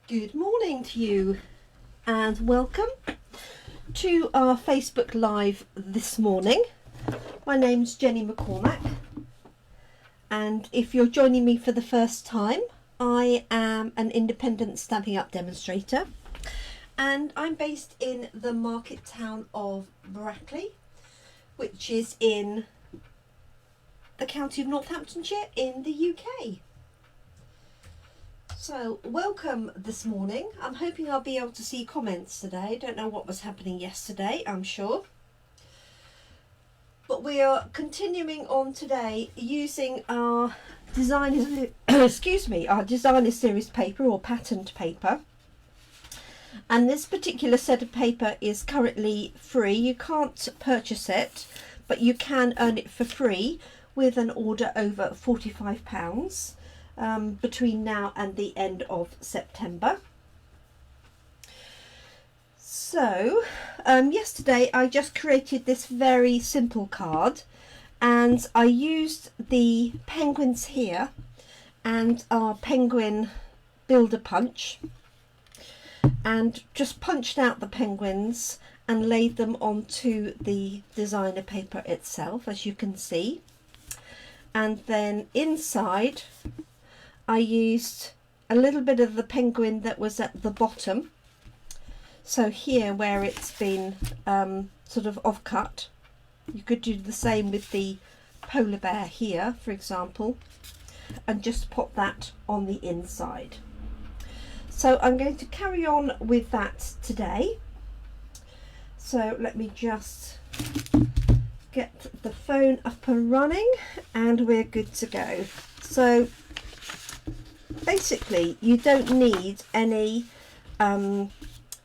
Good morning to you and welcome to our Facebook Live this morning. My name's Jenny McCormack, and if you're joining me for the first time, I am an independent Stampin' Up demonstrator, and I'm based in the market town of Brackley, which is in the county of Northamptonshire in the UK. So welcome this morning. I'm hoping I'll be able to see comments today. Don't know what was happening yesterday, I'm sure. But we are continuing on today using our designer our designer series paper or patterned paper. And this particular set of paper is currently free. You can't purchase it, but you can earn it for free with an order over £45. Between now and the end of September. So yesterday I just created this very simple card, and I used the penguins here and our penguin builder punch, and just punched out the penguins and laid them onto the designer paper itself, as you can see. And then inside I used a little bit of the penguin that was at the bottom. So here where it's been sort of off-cut, you could do the same with the polar bear here, for example, and just pop that on the inside. So I'm going to carry on with that today. So let me just get the phone up and running and we're good to go. So basically, you don't need any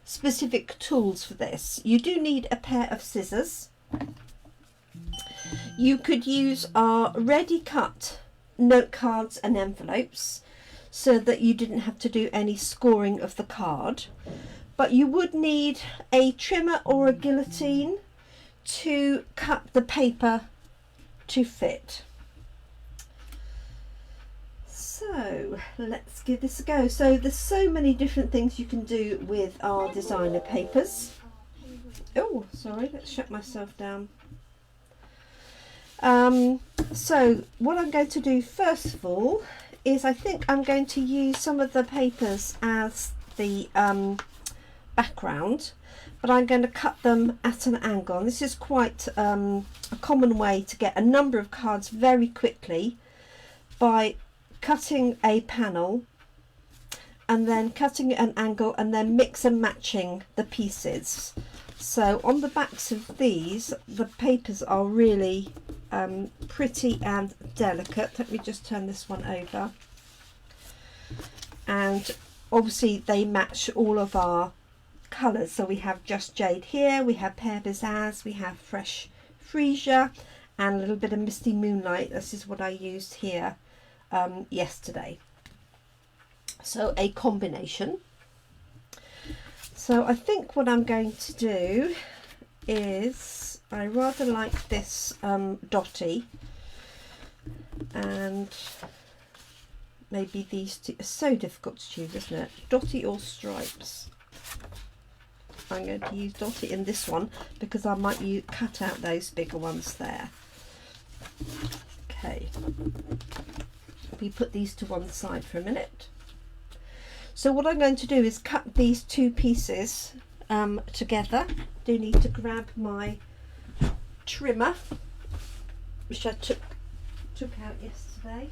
specific tools for this. You do need a pair of scissors. You could use our ready cut note cards and envelopes so that you didn't have to do any scoring of the card. But you would need a trimmer or a guillotine to cut the paper to fit. So let's give this a go. So there's so many different things you can do with our designer papers. Oh, sorry, let's shut myself down. So what I'm going to do first of all is I think I'm going to use some of the papers as the background, but I'm going to cut them at an angle. And this is quite a common way to get a number of cards very quickly, by cutting a panel and then cutting an angle and then mix and matching the pieces. So on the backs of these, the papers are really pretty and delicate. Let me just turn this one over, and obviously they match all of our colours. So we have Just Jade here, we have Pear Bizazz, we have Fresh Freesia, and a little bit of Misty Moonlight. This is what I used here yesterday. So a combination. So I think what I'm going to do is, I rather like this dotty, and maybe these two are so difficult to choose, isn't it? Dotty or stripes. I'm going to use dotty in this one because I might cut out those bigger ones there. Okay. We put these to one side for a minute. So what I'm going to do is cut these two pieces together. Do need to grab my trimmer, which I took out yesterday.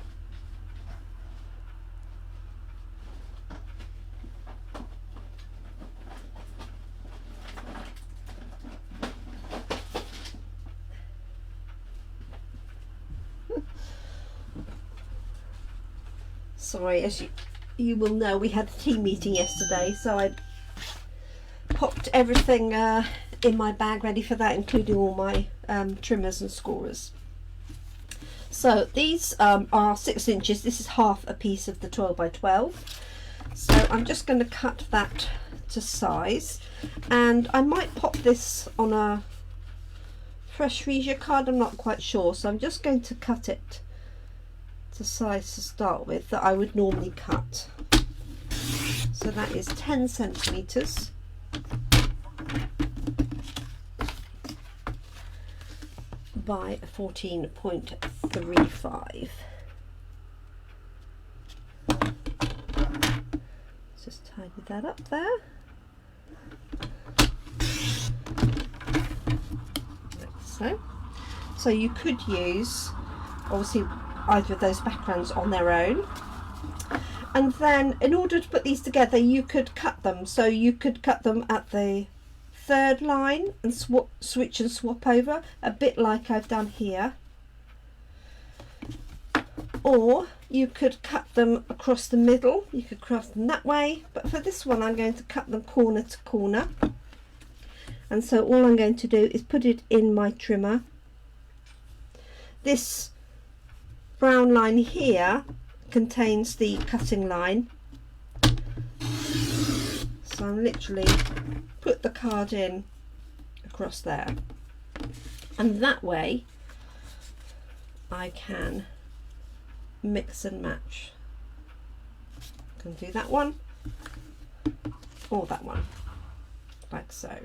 Sorry, as you will know, we had a team meeting yesterday, so I popped everything in my bag ready for that, including all my trimmers and scorers. So these are 6 inches. This is half a piece of the 12 by 12. So I'm just going to cut that to size, and I might pop this on a Fresh Freesia card, I'm not quite sure, so I'm just going to cut it to size to start with that I would normally cut. So that is 10 centimetres. By 14.35. Just tidy that up there. Like so. So you could use obviously either of those backgrounds on their own, and then in order to put these together you could cut them. So you could cut them at the third line and switch and swap over, a bit like I've done here, or you could cut them across the middle. You could cross them that way, but for this one I'm going to cut them corner to corner, and so all I'm going to do is put it in my trimmer. This brown line here contains the cutting line, so I'm literally put the card in across there, and that way I can mix and match. I can do that one or that one, like so.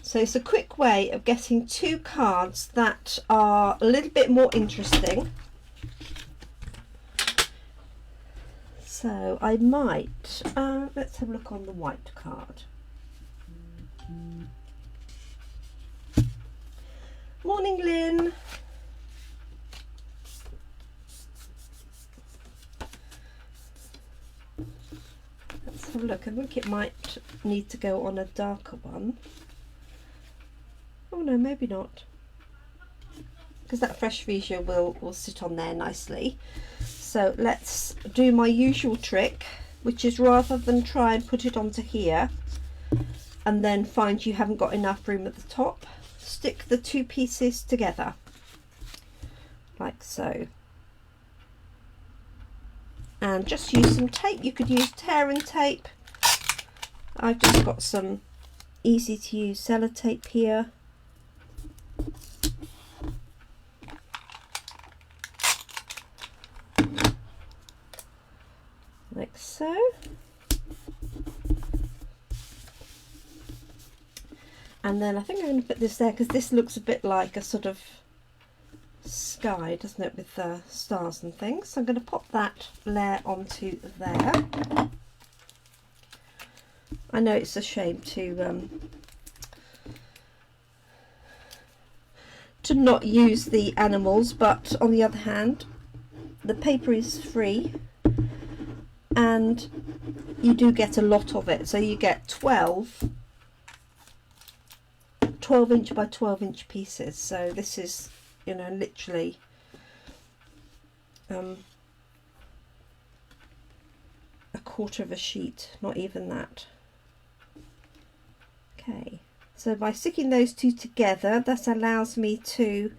So it's a quick way of getting two cards that are a little bit more interesting. So I might, let's have a look on the white card. Morning, Lynn. Let's have a look. I think it might need to go on a darker one. Oh no, maybe not, because that fresh fuchsia will sit on there nicely. So let's do my usual trick, which is rather than try and put it onto here and then find you haven't got enough room at the top, stick the two pieces together like so, and just use some tape. You could use tearing tape. I've just got some easy to use sellotape here. Like so. And then I think I'm going to put this there because this looks a bit like a sort of sky, doesn't it, with the stars and things. So I'm going to pop that layer onto there. I know it's a shame to not use the animals, but on the other hand the paper is free and you do get a lot of it. So you get 12 inch by 12 inch pieces. So this is, you know, literally a quarter of a sheet, not even that. Okay, so by sticking those two together, that allows me to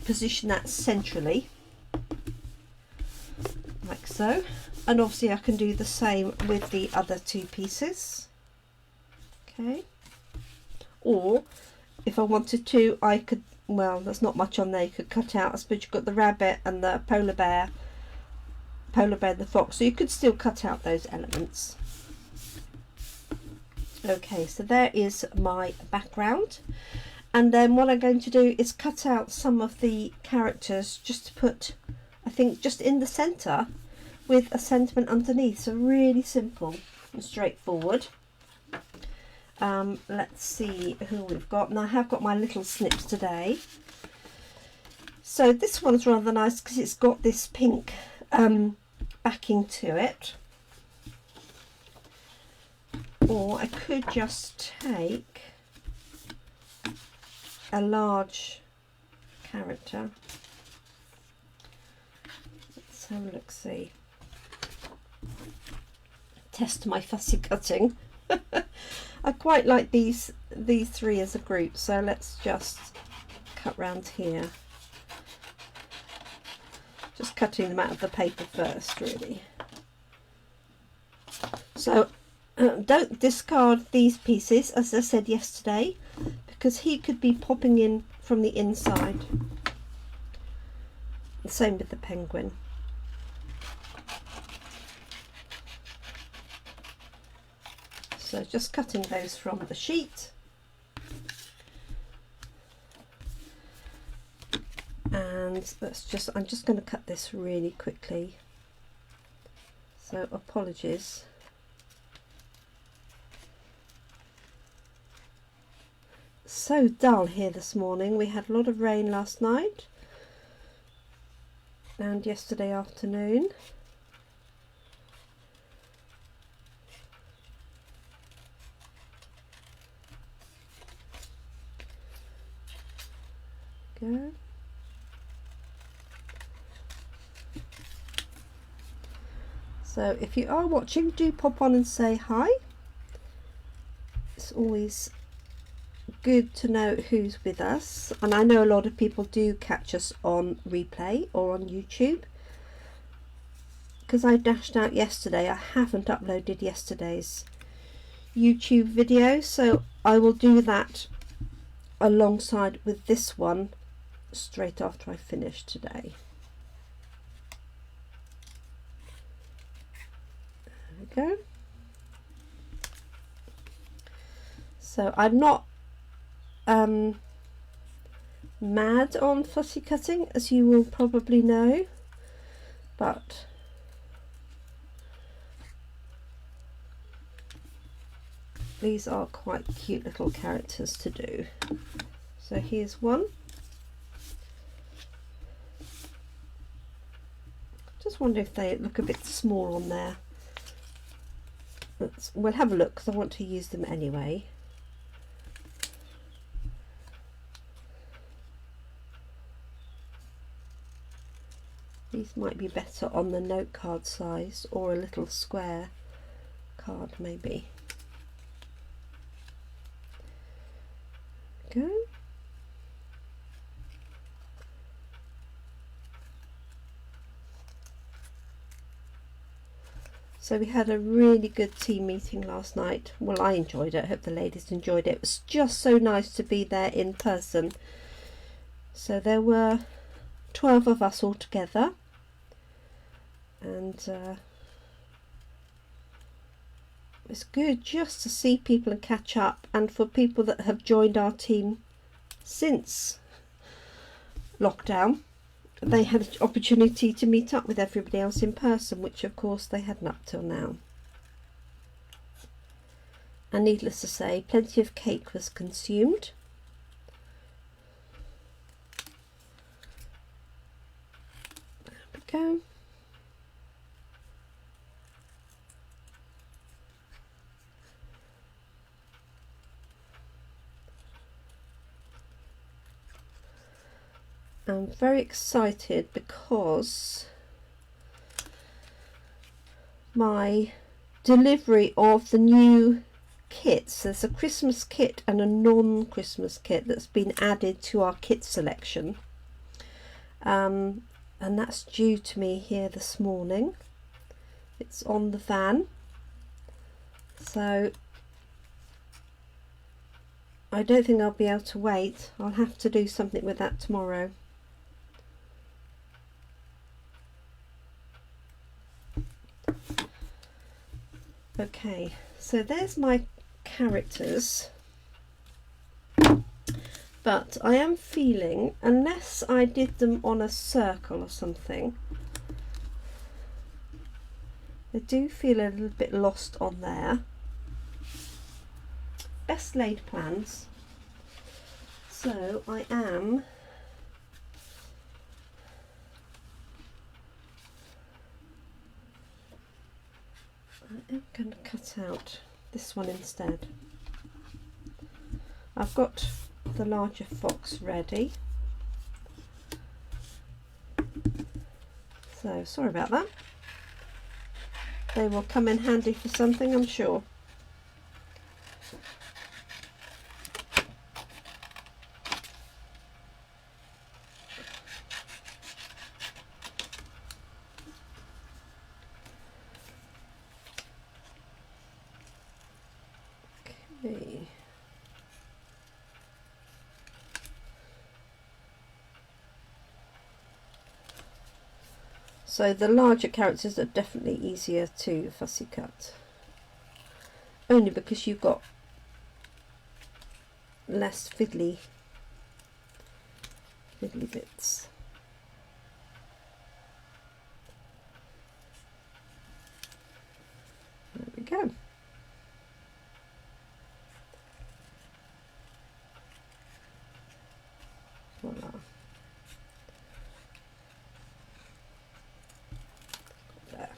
position that centrally like so, and obviously I can do the same with the other two pieces. Okay, or if I wanted to, I could, well, there's not much on there you could cut out. I suppose you've got the rabbit and the polar bear and the fox, so you could still cut out those elements. Okay, so there is my background, and then what I'm going to do is cut out some of the characters just to put, I think, just in the centre with a sentiment underneath. So really simple and straightforward. Let's see who we've got, and I have got my little snips today. So this one's rather nice because it's got this pink backing to it. Or I could just take a large character. Let's have a look, see. Test my fussy cutting. I quite like these three as a group, so let's just cut round here. Just cutting them out of the paper first, really. So don't discard these pieces, as I said yesterday, because he could be popping in from the inside. The same with the penguin. So just cutting those from the sheet. And I'm just going to cut this really quickly. So apologies. So dull here this morning. We had a lot of rain last night and yesterday afternoon. Go. So if you are watching, do pop on and say hi. It's always good to know who's with us, and I know a lot of people do catch us on replay or on YouTube. Because I dashed out yesterday, I haven't uploaded yesterday's YouTube video, so I will do that alongside with this one straight after I finish today. There we go. So I'm not mad on fussy cutting, as you will probably know, but these are quite cute little characters to do. So here's one. Just wonder if they look a bit small on there. We'll have a look because I want to use them anyway. These might be better on the note card size or a little square card maybe. Go. So we had a really good team meeting last night. Well, I enjoyed it. I hope the ladies enjoyed it. It was just so nice to be there in person. So there were 12 of us all together, and it's good just to see people and catch up, and for people that have joined our team since lockdown, they had an opportunity to meet up with everybody else in person, which of course they hadn't up till now. And needless to say, plenty of cake was consumed. There we go. I'm very excited because my delivery of the new kits, there's a Christmas kit and a non-Christmas kit that's been added to our kit selection, and that's due to me here this morning. It's on the van, so I don't think I'll be able to wait. I'll have to do something with that tomorrow. Okay, so there's my characters, but I am feeling, unless I did them on a circle or something, I do feel a little bit lost on there. Best laid plans. So I am going to cut out this one instead. I've got the larger fox ready. So sorry about that. They will come in handy for something, I'm sure. Okay. So the larger characters are definitely easier to fussy cut. only because you've got less fiddly bits. There we go. Voila. There.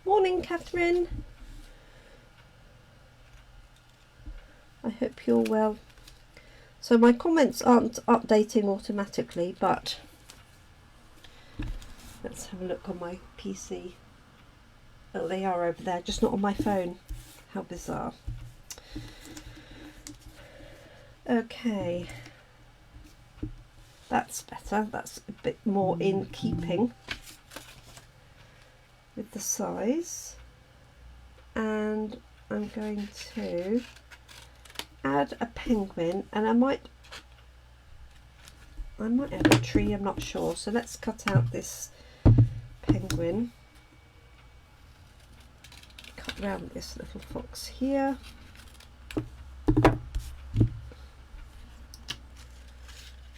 Morning, Catherine. I hope you're well. So my comments aren't updating automatically, but let's have a look on my PC. Oh, they are over there, just not on my phone. How bizarre. Okay, that's better. That's a bit more in keeping with the size. And I'm going to add a penguin, and I might add a tree, I'm not sure. So let's cut out this penguin, cut around this little fox here.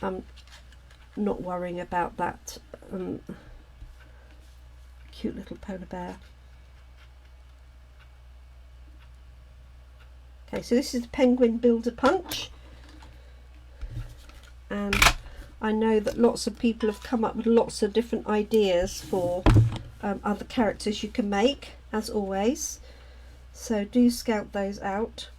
I'm not worrying about that cute little polar bear. Okay, so this is the Penguin Builder Punch, and I know that lots of people have come up with lots of different ideas for other characters you can make, as always, so do scout those out.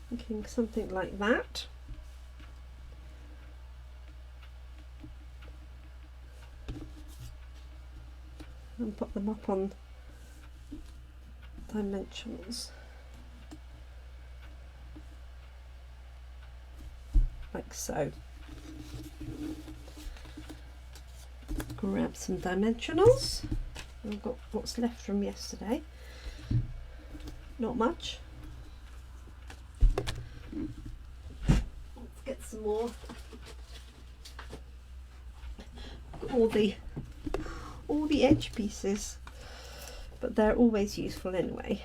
Thinking something like that. And put them up on dimensionals like so. Grab some dimensionals. I've got what's left from yesterday, not much. Let's get some more. All the edge pieces, but they're always useful anyway.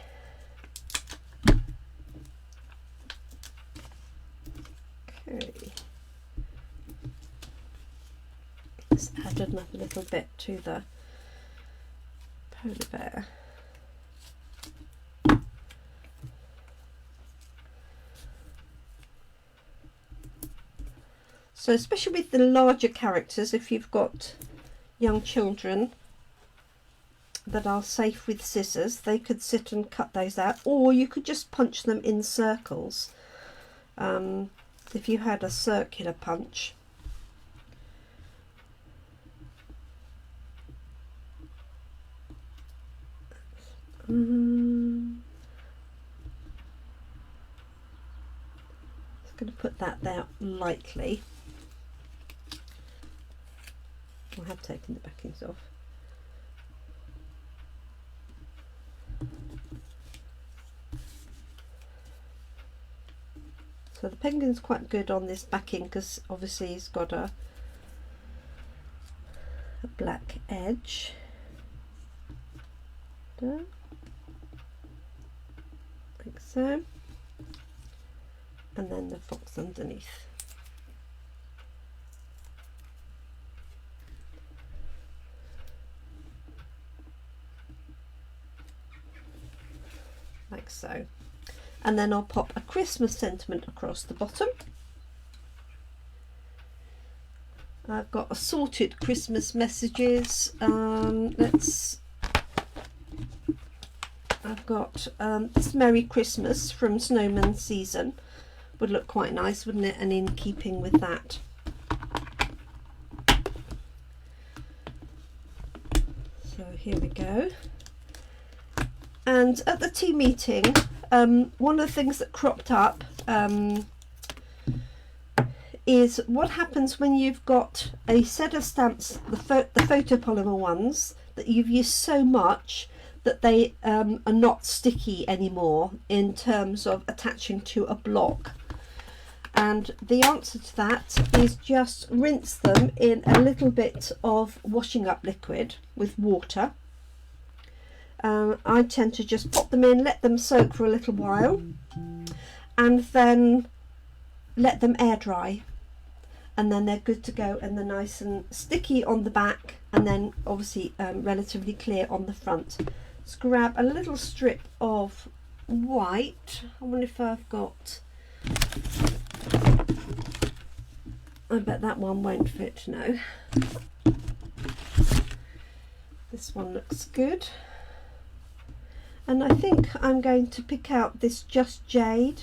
Okay, let's add another little bit to the polar bear. So especially with the larger characters, if you've got young children that are safe with scissors, they could sit and cut those out, or you could just punch them in circles. If you had a circular punch. Just going to put that there lightly. I have taken the backings off. So the penguin's quite good on this backing because obviously he's got a black edge. Like so. And then the fox underneath. Like so. And then I'll pop a Christmas sentiment across the bottom. I've got assorted Christmas messages. I've got this Merry Christmas from Snowman Season. Would look quite nice, wouldn't it? And in keeping with that. So here we go. And at the tea meeting, one of the things that cropped up is what happens when you've got a set of stamps, the photopolymer ones, that you've used so much that they are not sticky anymore in terms of attaching to a block. And the answer to that is just rinse them in a little bit of washing up liquid with water. I tend to just pop them in, let them soak for a little while, and then let them air dry, and then they're good to go, and they're nice and sticky on the back, and then obviously relatively clear on the front. Let's grab a little strip of white. I wonder if I've got, I bet that one won't fit, no. This one looks good. And I think I'm going to pick out this Just Jade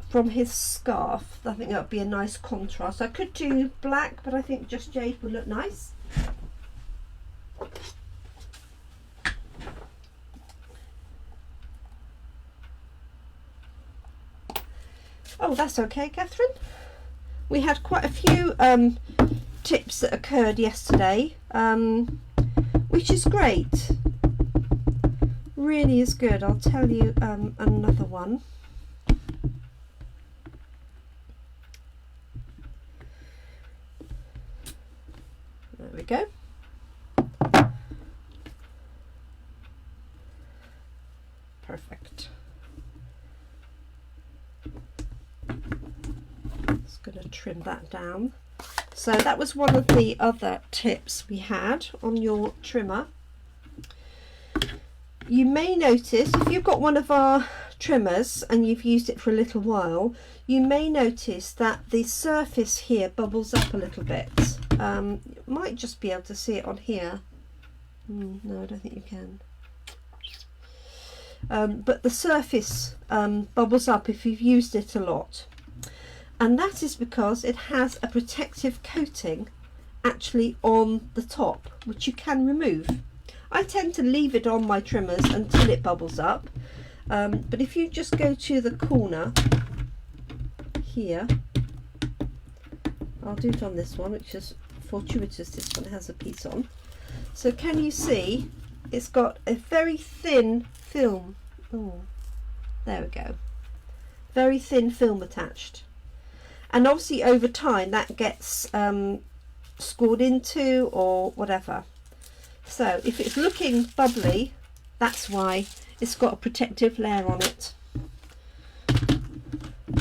from his scarf. I think that would be a nice contrast. I could do black, but I think Just Jade would look nice. Oh, that's okay, Catherine. We had quite a few tips that occurred yesterday, which is great. Really is good. I'll tell you another one. There we go. Perfect. Just going to trim that down. So that was one of the other tips we had on your trimmer. You may notice, if you've got one of our trimmers and you've used it for a little while, you may notice that the surface here bubbles up a little bit. You might just be able to see it on here. No, I don't think you can. But the surface bubbles up if you've used it a lot. And that is because it has a protective coating actually on the top, which you can remove. I tend to leave it on my trimmers until it bubbles up, but if you just go to the corner here, I'll do it on this one, which is fortuitous, this one has a piece on. So can you see it's got a very thin film? Oh, there we go. Very thin film attached, and obviously over time that gets scored into or whatever. So if it's looking bubbly, that's why it's got a protective layer on it.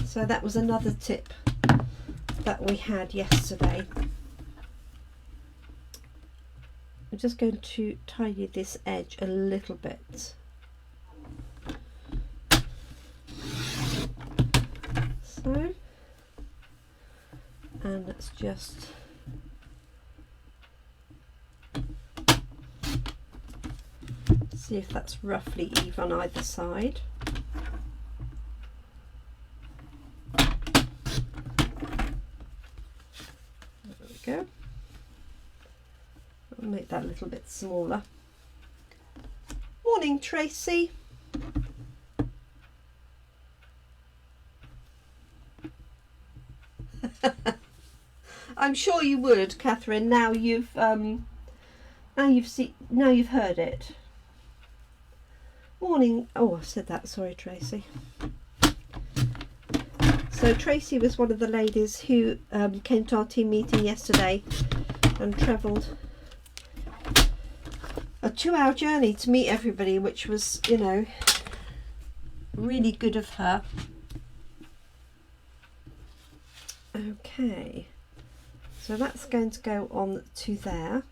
So that was another tip that we had yesterday. I'm just going to tidy this edge a little bit. So, and let's just see if that's roughly even on either side. There we go. I'll make that a little bit smaller. Morning, Tracy. I'm sure you would, Catherine. Now you've heard it. Morning. Oh, I said that. Sorry, Tracy. So Tracy was one of the ladies who came to our team meeting yesterday and travelled a 2-hour journey to meet everybody, which was, you know, really good of her. Okay, so that's going to go on to there.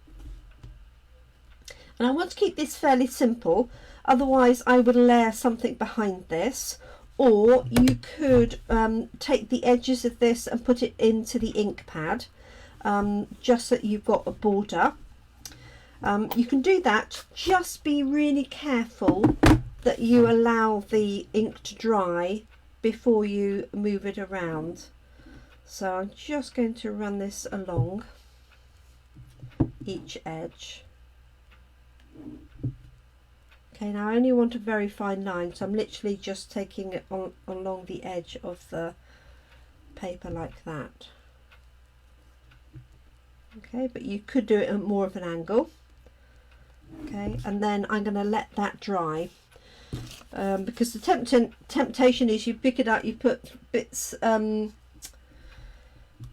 And I want to keep this fairly simple, otherwise I would layer something behind this, or you could take the edges of this and put it into the ink pad, just so that you've got a border. You can do that, just be really careful that you allow the ink to dry before you move it around. So I'm just going to run this along each edge. Okay, now I only want a very fine line, so I'm literally just taking it on along the edge of the paper like that. Okay, but you could do it at more of an angle. Okay, and then I'm going to let that dry. because the temptation is you pick it up, you put bits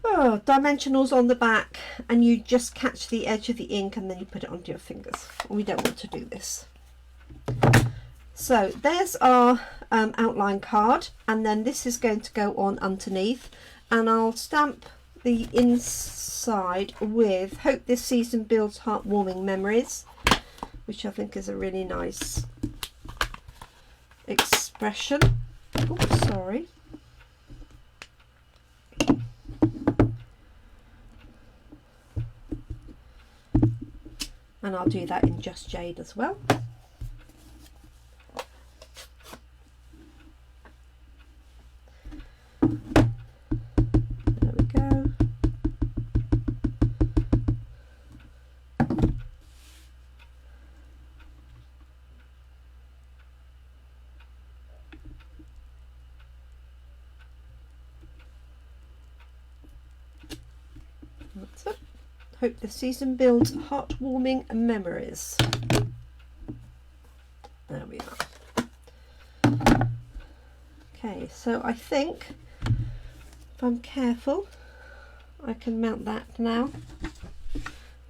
dimensionals on the back, and you just catch the edge of the ink and then you put it onto your fingers. We don't want to do this. So there's our outline card, and then this is going to go on underneath, and I'll stamp the inside with "Hope this season builds heartwarming memories," which I think is a really nice expression. Oh, sorry. And I'll do that in Just Jade as well. There we go. That's it. Hope the season builds heartwarming memories. There we are. Okay, so I think if I'm careful, I can mount that now.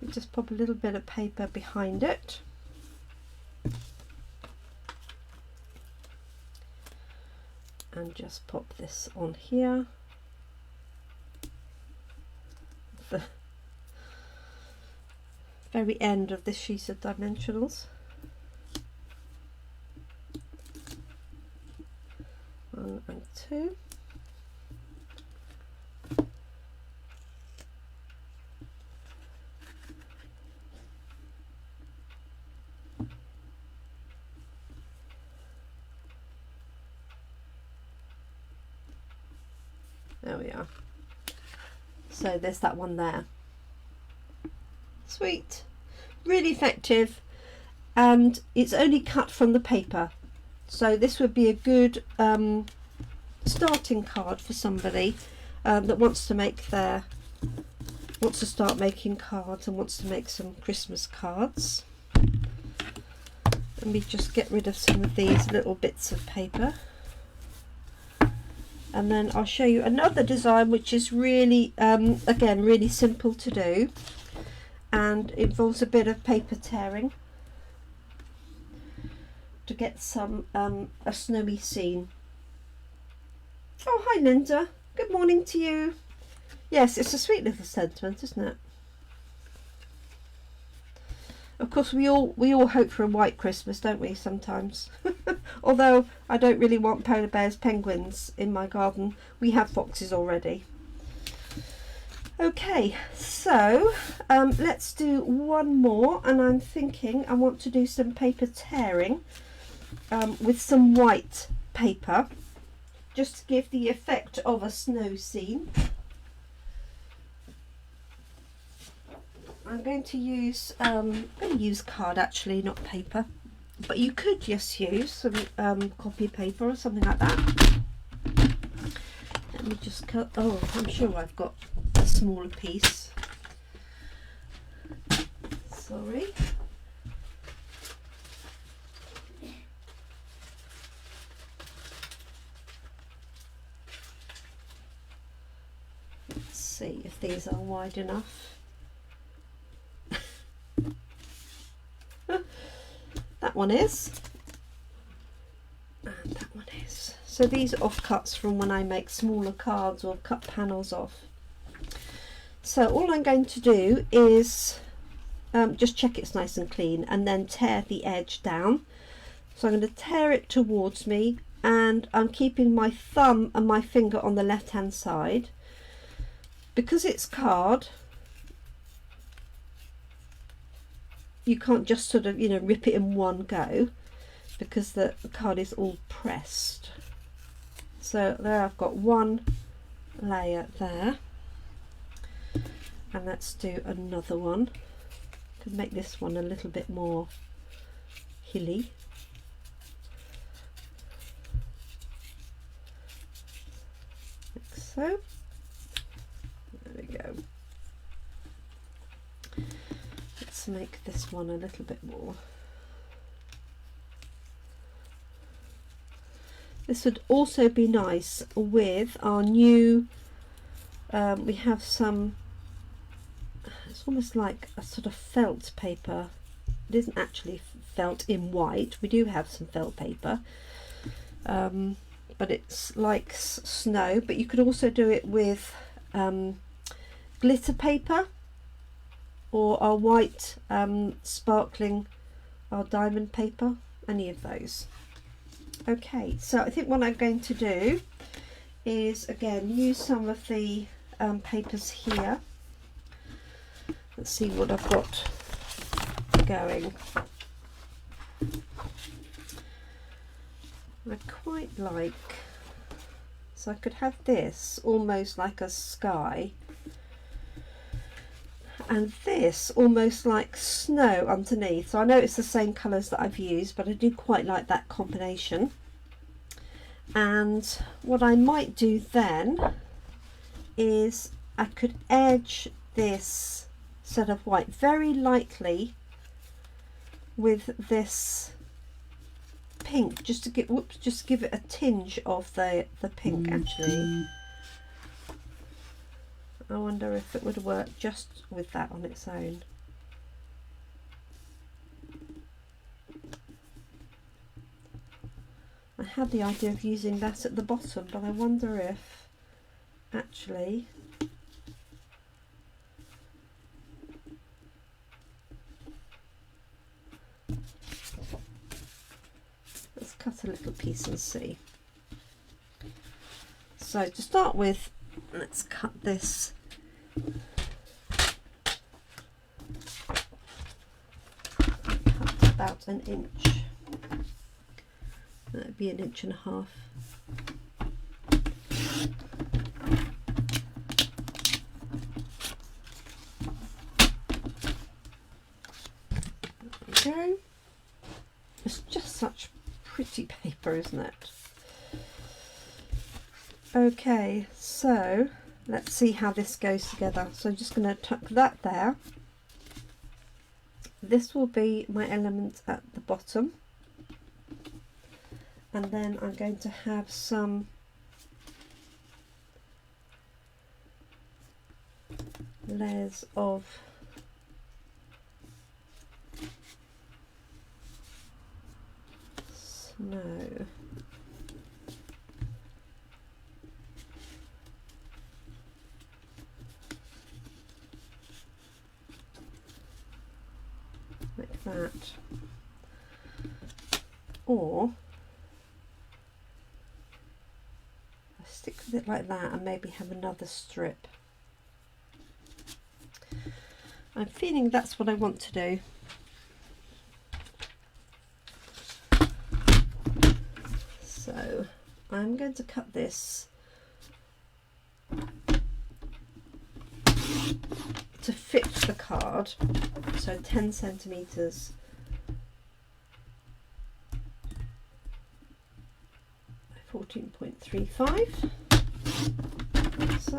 Just pop a little bit of paper behind it. And just pop this on here. The very end of this sheet of dimensionals. 1 and 2. There we are. So there's that one there. Sweet, really effective, and it's only cut from the paper, so this would be a good starting card for somebody that wants to start making cards and wants to make some Christmas cards. Let me just get rid of some of these little bits of paper, and then I'll show you another design which is really again really simple to do, and involves a bit of paper tearing to get some a snowy scene. Oh, hi Linda, good morning to you. Yes, it's a sweet little sentiment, isn't it? Of course we all hope for a white Christmas, don't we, sometimes? Although I don't really want polar bears, penguins in my garden. We have foxes already. Okay, so let's do one more, and I'm thinking I want to do some paper tearing with some white paper, just to give the effect of a snow scene. I'm going to use card actually, not paper, but you could just use some copy paper or something like that. Let me just cut. Oh, I'm sure I've got a smaller piece. Sorry. Let's see if these are wide enough. That one is, and that one is. So these are offcuts from when I make smaller cards or cut panels off. So all I'm going to do is just check it's nice and clean, and then tear the edge down. So I'm going to tear it towards me, and I'm keeping my thumb and my finger on the left hand side. Because it's card, you can't just sort of, you know, rip it in one go, because the card is all pressed. So there I've got one layer there, and let's do another one. Could make this one a little bit more hilly. Like so. There we go. Make this one a little bit more. This would also be nice with our new, we have some, it's almost like a sort of felt paper. It isn't actually felt in white. We do have some felt paper, but it's like snow. But you could also do it with glitter paper, or our white sparkling, our diamond paper, any of those. Okay, so I think what I'm going to do is again use some of the papers here. Let's see what I've got going. I quite like, so I could have this almost like a sky, and this almost like snow underneath. So I know it's the same colours that I've used, but I do quite like that combination. And what I might do then is I could edge this set of white very lightly with this pink, just to get, just give it a tinge of the pink actually. I wonder if it would work just with that on its own. I had the idea of using that at the bottom, but I wonder if actually let's cut a little piece and see. So to start with, let's cut this about an inch. That'd be 1.5 inches. There we go. It's just such pretty paper, isn't it? Okay, so let's see how this goes together. So I'm just going to tuck that there. This will be my element at the bottom, and then I'm going to have some layers of snow. Like that. Or I stick with it like that and maybe have another strip. I'm feeling that's what I want to do. So I'm going to cut this to fit the card, so 10 centimeters, by 14.35, so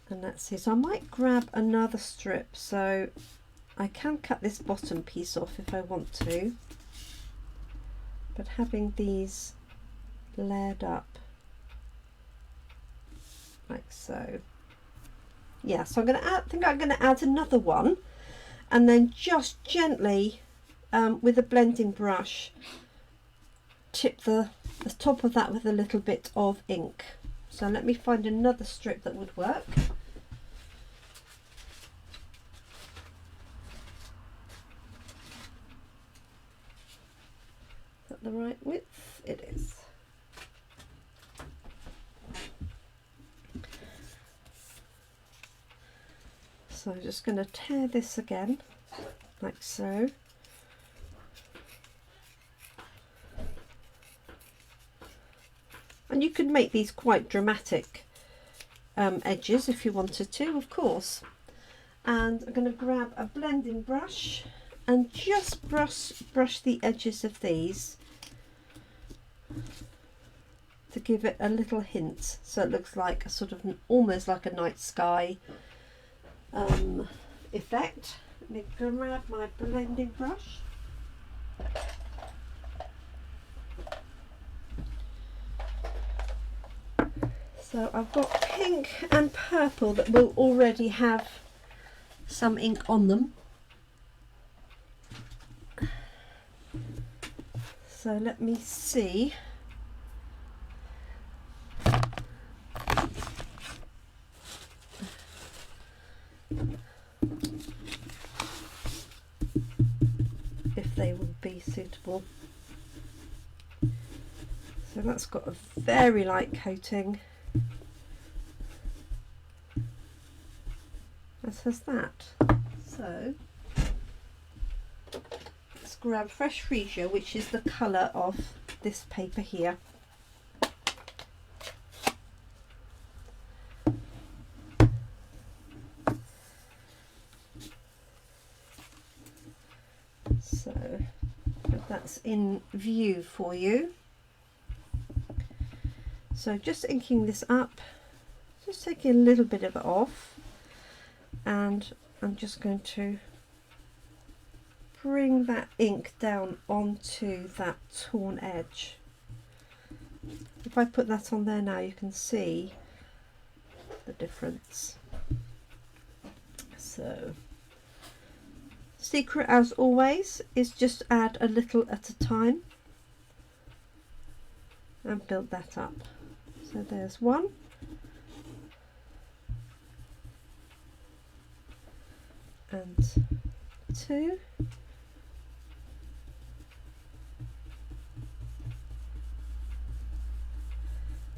and let's see, so I might grab another strip, so I can cut this bottom piece off if I want to, but having these layered up like so. Yeah, so I'm going to add, I think I'm going to add another one, and then just gently with a blending brush tip the top of that with a little bit of ink. So let me find another strip that would work. Is that the right width? It is. So I'm just going to tear this again, like so. And you could make these quite dramatic edges if you wanted to, of course. And I'm going to grab a blending brush and just brush the edges of these to give it a little hint, so it looks like a sort of almost like a night sky. effect. Let me grab my blending brush. So I've got pink and purple that will already have some ink on them. So let me see. If they would be suitable. So that's got a very light coating. As has that. So let's grab fresh freesia, which is the colour of this paper here. So that's in view for you. So just inking this up, just taking a little bit of it off, and I'm just going to bring that ink down onto that torn edge. If I put that on there now, you can see the difference. So secret, as always, is just add a little at a time and build that up. So there's one. And two.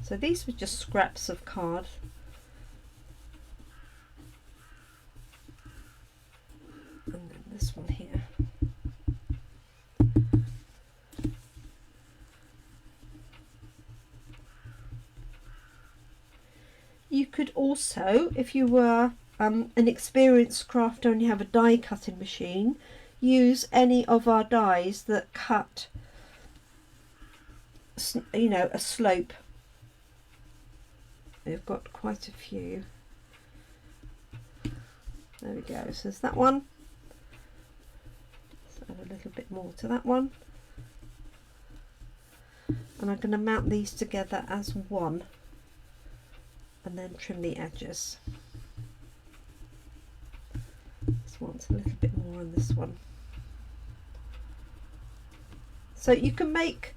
So these were just scraps of card. And then this one here. You could also, if you were an experienced crafter and you have a die cutting machine, use any of our dies that cut, you know, a slope. We've got quite a few. There we go. So there's that one. Let's add a little bit more to that one. And I'm going to mount these together as one and then trim the edges. This one's a little bit more on this one. So you can make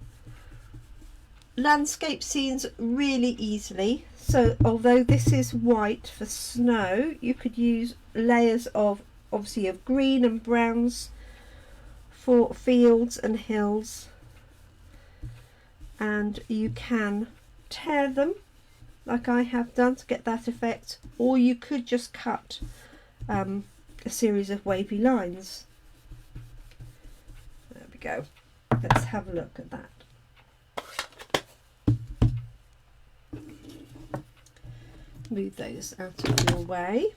landscape scenes really easily. So although this is white for snow, you could use layers of, obviously, of green and browns for fields and hills, and you can tear them like I have done to get that effect, or you could just cut a series of wavy lines. There we go. Let's have a look at that. Move those out of your way.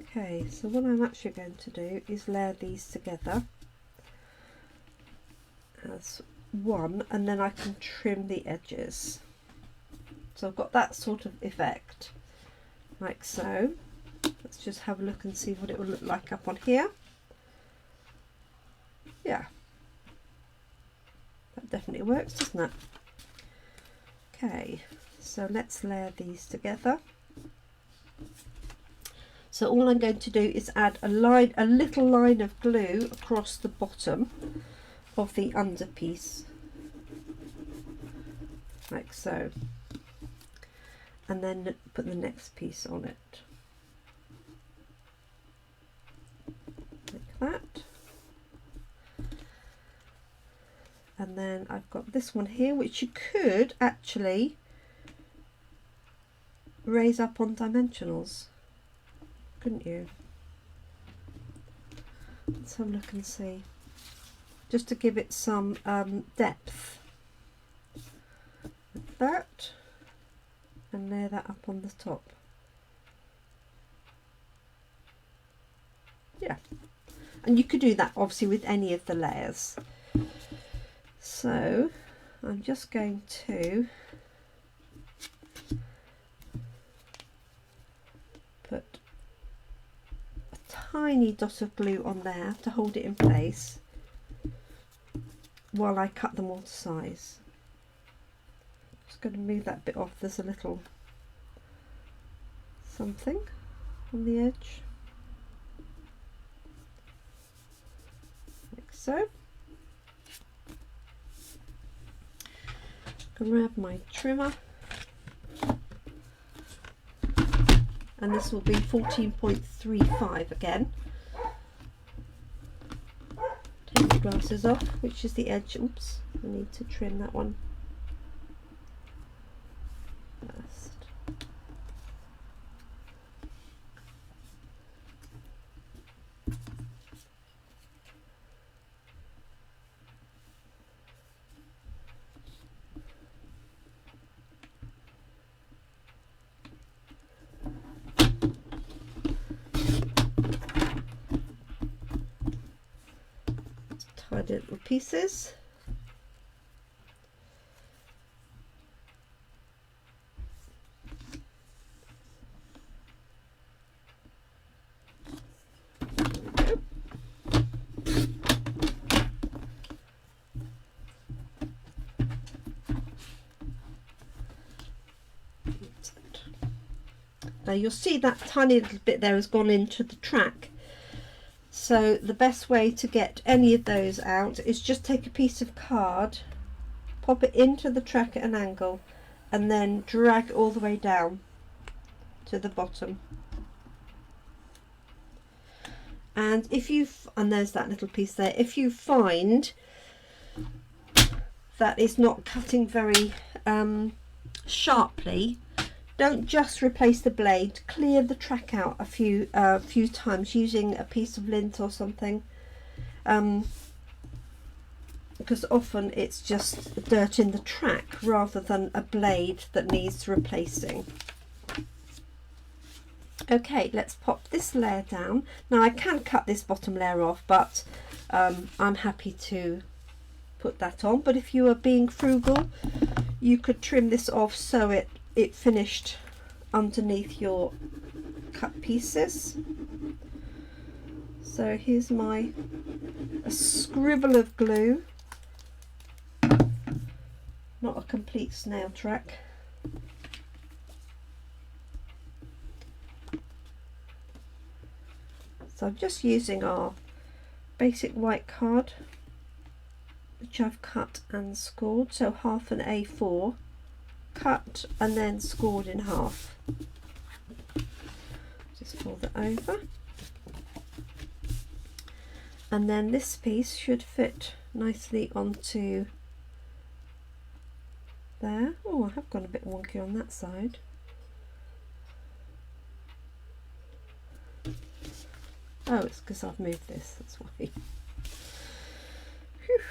Okay, so what I'm actually going to do is layer these together as one, and then I can trim the edges. So I've got that sort of effect, like so. Let's just have a look and see what it will look like up on here. Yeah, that definitely works, doesn't it? Okay, so let's layer these together. So all I'm going to do is add a little line of glue across the bottom of the under piece, like so, and then put the next piece on it, like that. And then I've got this one here, which you could actually raise up on dimensionals, couldn't you? Let's have a look and see, just to give it some depth, like that, and layer that up on the top. Yeah, and you could do that obviously with any of the layers. So I'm just going to tiny dot of glue on there to hold it in place while I cut them all to size. Just going to move that bit off. There's a little something on the edge, like so. Grab my trimmer, and this will be 14.35 again. Take the glasses off, which is the edge. Oops, I need to trim that one first. Tidy little pieces. Now you'll see that tiny little bit there has gone into the track. So the best way to get any of those out is just take a piece of card, pop it into the track at an angle, and then drag it all the way down to the bottom. And and there's that little piece there. If you find that it's not cutting very sharply, don't just replace the blade, clear the track out a few times using a piece of lint or something, because often it's just dirt in the track rather than a blade that needs replacing. Okay, let's pop this layer down. Now I can cut this bottom layer off, but I'm happy to put that on. But if you are being frugal, you could trim this off so it finished underneath your cut pieces. So here's a scribble of glue, not a complete snail track. So I'm just using our basic white card, which I've cut and scored, so half an A4, cut and then scored in half. Just fold it over, and then this piece should fit nicely onto there. Oh, I have gone a bit wonky on that side. Oh, it's because I've moved this, that's why. Whew.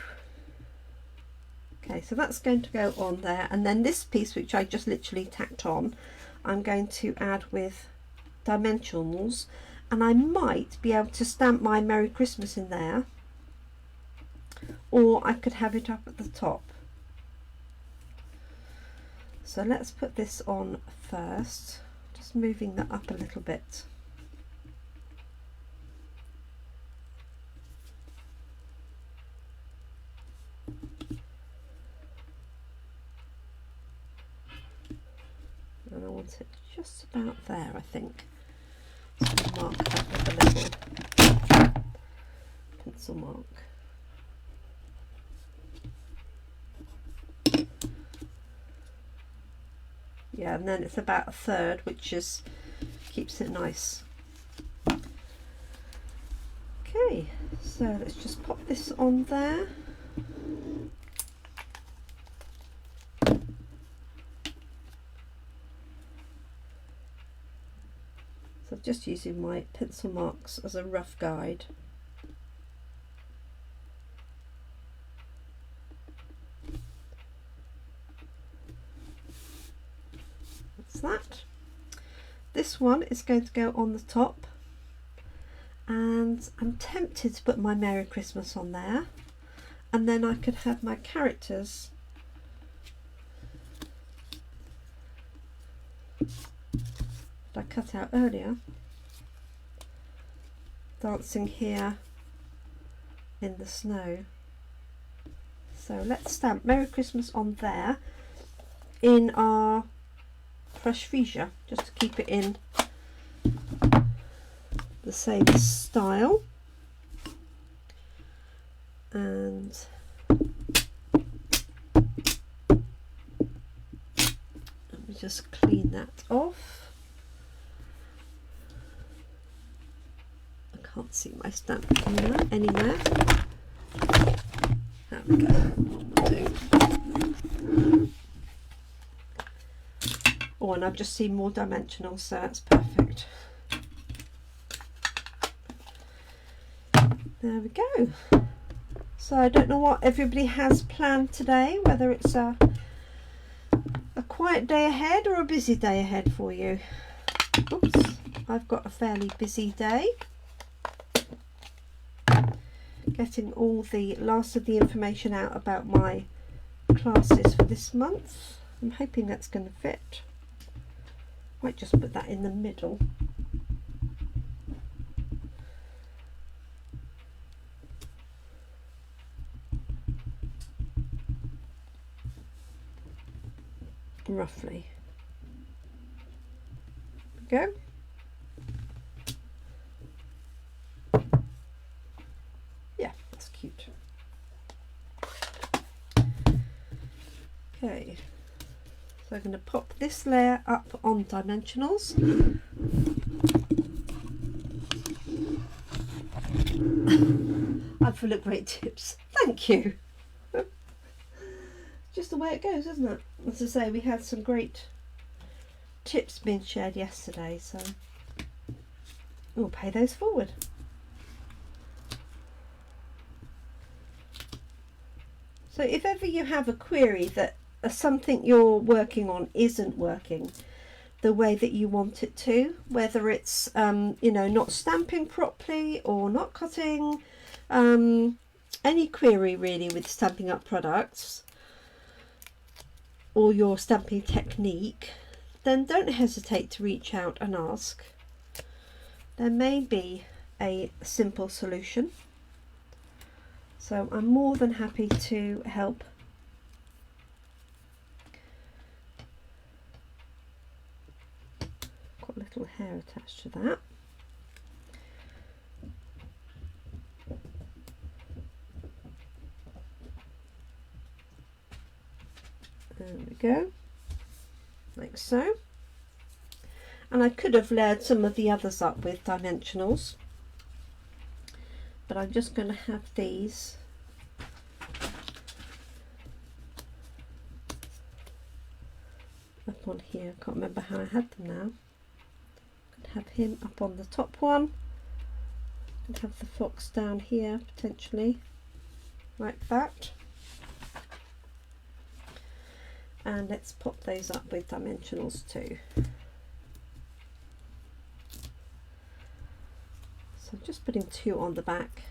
Okay, so that's going to go on there, and then this piece, which I just literally tacked on, I'm going to add with dimensionals, and I might be able to stamp my Merry Christmas in there, or I could have it up at the top. So let's put this on first, just moving that up a little bit. And I want it just about there, I think. So mark that with a little pencil mark. Yeah, and then it's about a third, which keeps it nice. Okay, so let's just pop this on there. So I'm just using my pencil marks as a rough guide. That's that. This one is going to go on the top, and I'm tempted to put my Merry Christmas on there, and then I could have my characters that I cut out earlier dancing here in the snow. So let's stamp Merry Christmas on there in our fresh freesia, just to keep it in the same style. And let me just clean that off. I can't see my stamp anywhere. There we go. Oh, and I've just seen more dimensional, so that's perfect. There we go. So I don't know what everybody has planned today, whether it's a quiet day ahead or a busy day ahead for you. Oops, I've got a fairly busy day. Getting all the last of the information out about my classes for this month. I'm hoping that's going to fit. Might just put that in the middle. Roughly. There we go. Yeah, that's cute. Okay, so I'm going to pop this layer up on dimensionals. I'm full of great tips. Thank you. Just the way it goes, isn't it? As I say, we had some great tips being shared yesterday, so we'll pay those forward. So if ever you have a query that something you're working on isn't working the way that you want it to, whether it's you know, not stamping properly or not cutting, any query really with Stampin' Up products or your stamping technique, then don't hesitate to reach out and ask. There may be a simple solution, so I'm more than happy to help. Got a little hair attached to that. There we go, like so. And I could have layered some of the others up with dimensionals, but I'm just going to have these up on here. I can't remember how I had them now. Could have him up on the top one, and have the fox down here potentially, like that. And let's pop those up with dimensionals too. So I'm just putting two on the back.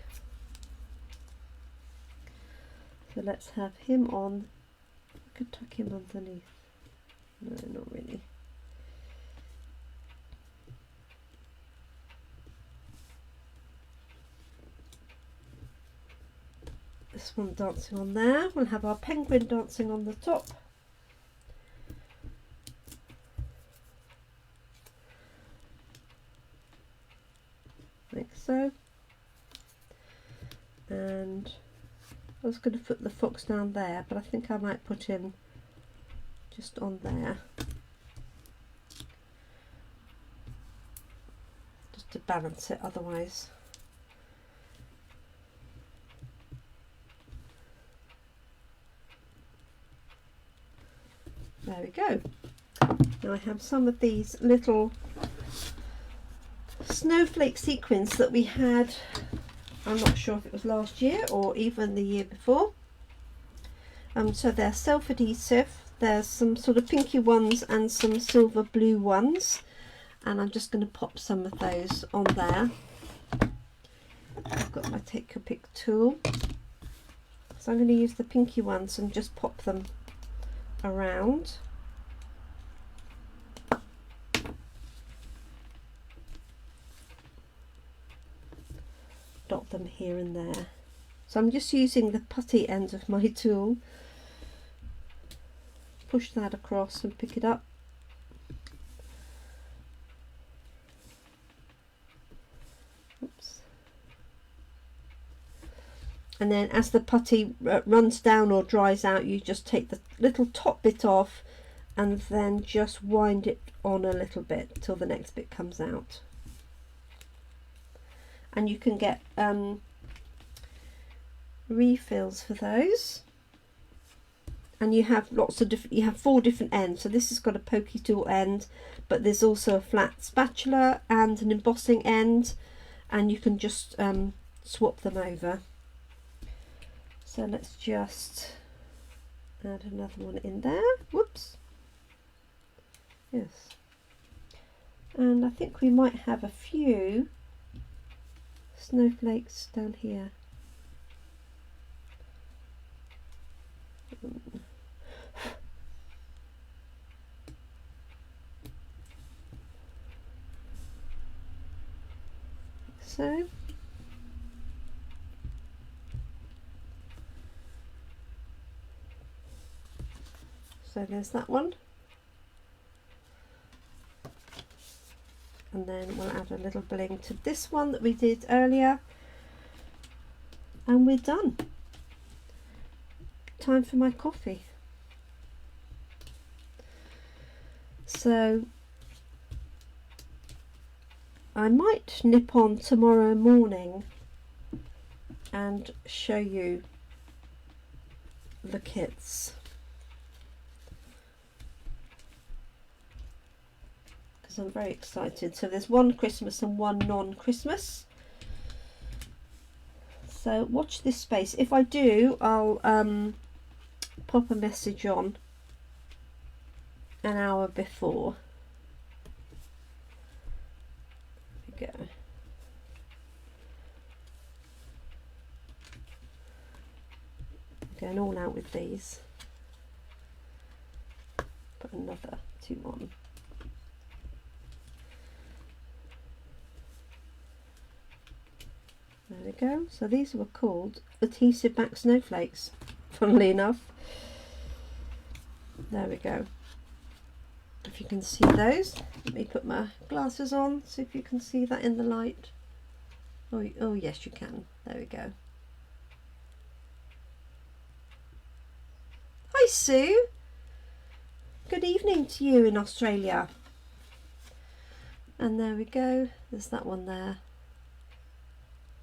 So let's have him on. I could tuck him underneath. No, not really. This one dancing on there. We'll have our penguin dancing on the top. Like so. And I was going to put the fox down there, but I think I might put him just on there, just to balance it otherwise. There we go. Now I have some of these little snowflake sequins that we had, I'm not sure if it was last year or even the year before. So they're self-adhesive. There's some sort of pinky ones and some silver blue ones, and I'm just going to pop some of those on there. I've got my take a pick tool, so I'm going to use the pinky ones and just pop them around. dot them here and there. So I'm just using the putty end of my tool. Push that across and pick it up. Oops. And then as the putty runs down or dries out, you just take the little top bit off and then just wind it on a little bit till the next bit comes out. And you can get refills for those. And you have lots of different, you have 4 different ends. So this has got a pokey tool end, but there's also a flat spatula and an embossing end, and you can just swap them over. So let's just add another one in there. Whoops. Yes. And I think we might have a few snowflakes down here. So there's that one, and then we'll add a little bling to this one that we did earlier, and we're done. Time for my coffee. So I might nip on tomorrow morning and show you the kits, because I'm very excited. So there's one Christmas and one non-Christmas, so watch this space. If I do, I'll pop a message on an hour before. There we go. Going all out with these. Put another 2 on. There we go. So these were called adhesive back snowflakes, funnily enough. There we go. If you can see those, let me put my glasses on, see if you can see that in the light. Oh yes, you can. There we go. Hi Sue, good evening to you in Australia. And there we go, there's that one there.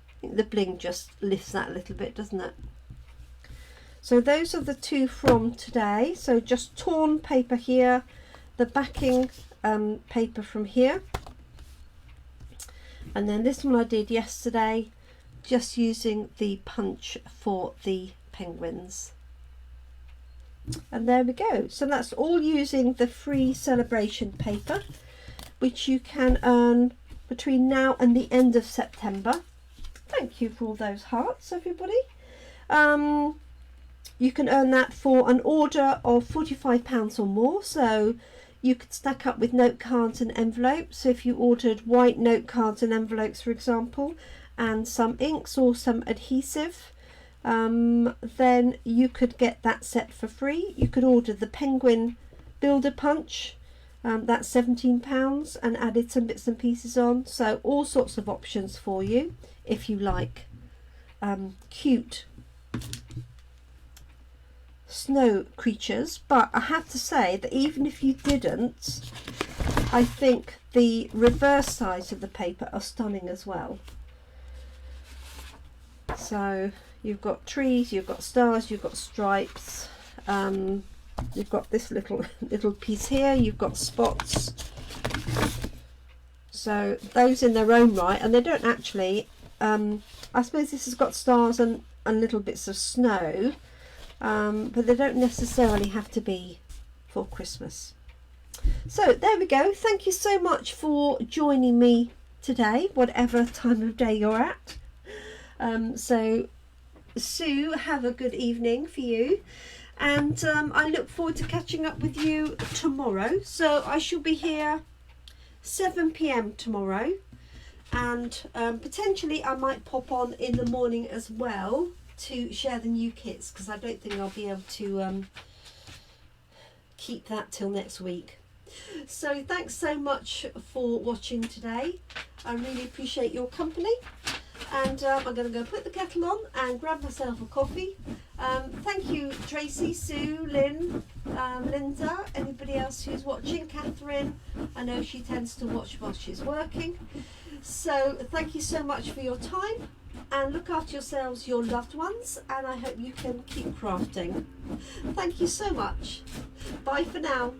I think the bling just lifts that a little bit, doesn't it? So those are the 2 from today. So just torn paper here, the backing paper from here, and then this one I did yesterday, just using the punch for the penguins. And there we go. So that's all using the free celebration paper, which you can earn between now and the end of September. Thank you for all those hearts, everybody. You can earn that for an order of £45 or more. So you could stack up with note cards and envelopes. So if you ordered white note cards and envelopes, for example, and some inks or some adhesive, then you could get that set for free. You could order the penguin builder punch, that's £17, and added some bits and pieces on. So all sorts of options for you if you like cute snow creatures. But I have to say that even if you didn't, I think the reverse sides of the paper are stunning as well. So you've got trees, you've got stars, you've got stripes, you've got this little piece here, you've got spots. So those in their own right, and they don't actually, I suppose this has got stars and little bits of snow, but they don't necessarily have to be for Christmas. So there we go. Thank you so much for joining me today, whatever time of day you're at. So Sue, have a good evening for you, and I look forward to catching up with you tomorrow. So I shall be here 7 PM tomorrow, and potentially I might pop on in the morning as well to share the new kits, because I don't think I'll be able to keep that till next week. So thanks so much for watching today. I really appreciate your company, and I'm going to go put the kettle on and grab myself a coffee. Thank you Tracy, Sue, Lynn, Linda, anybody else who's watching, Catherine. I know she tends to watch while she's working. So thank you so much for your time, and look after yourselves, your loved ones, and I hope you can keep crafting. Thank you so much. Bye for now.